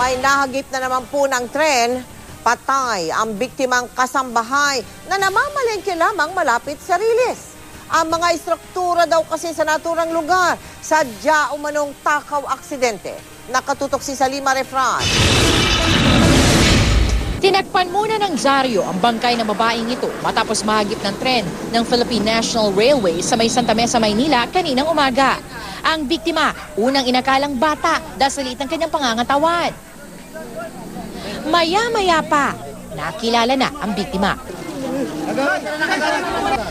may nahagip na naman po ng tren. Patay ang biktimang kasambahay na namamalengke lamang malapit sa Riles. Ang mga istruktura daw kasi sa naturang lugar, sadya umanong takaw aksidente. Nakatutok si Salima Refran. Tinakpan muna ng dyaryo ang bangkay ng babaeng ito matapos mahagip ng tren ng Philippine National Railway sa may Santa Mesa, Maynila kaninang umaga. Ang biktima, unang inakalang bata dahil sa liit ng kanyang pangangatawan. Maya-maya pa, nakilala na ang biktima.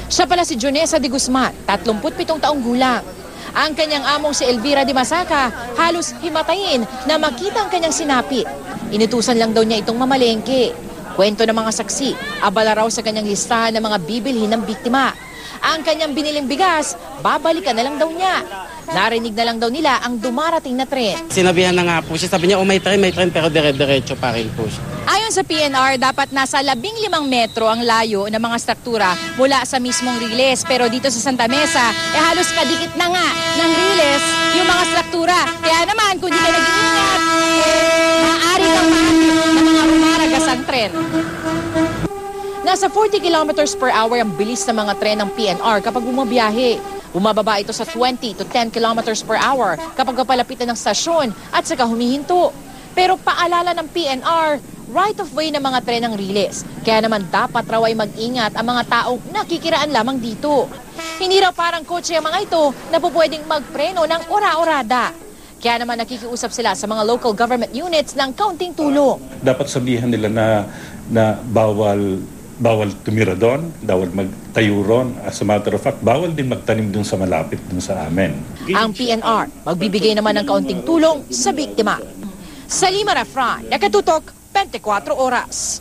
Siya pala si Jonesa de Guzman, 37 taong gulang. Ang kanyang among si Elvira de Masaca halos himatayin na makita ang kanyang sinapit. Inutusan lang daw niya itong mamalengke. Kwento ng mga saksi, abala raw sa kanyang listahan ng mga bibilhin ng biktima. Ang kanyang biniling bigas, babalikan na lang daw niya. Narinig na lang daw nila ang dumarating na tren. Sinabihan na nga po siya, sabi niya, may tren, pero dire-diretso pa rin po siya. Ayon sa PNR, dapat nasa 15 metro ang layo ng mga struktura mula sa mismong Riles. Pero dito sa Santa Mesa, halos kadikit na nga ng Riles yung mga struktura. Kaya naman, kung di ka nag-iingat, maaari kang mahagip ng mga rumaragasang tren. Nasa 40 kilometers per hour ang bilis ng mga tren ng PNR kapag bumabiyahe. Bumababa ito sa 20 to 10 kilometers per hour kapag kapalapitan ng stasyon at saka humihinto. Pero paalala ng PNR, right of way ng mga tren ng Riles. Kaya naman dapat raw ay mag-ingat ang mga taong nakikiraan lamang dito. Hindi raw parang kotse ang mga ito na pupwedeng magpreno ng ora-orada. Kaya naman nakikiusap sila sa mga local government units ng kaunting tulong. Dapat sabihan nila na bawal tumira doon, bawal magtayo ron. As a matter of fact, bawal din magtanim dun sa malapit dun sa amin. Ang PNR, magbibigay naman ng kaunting tulong sa biktima. Salima Refran, nakatutok 24 oras.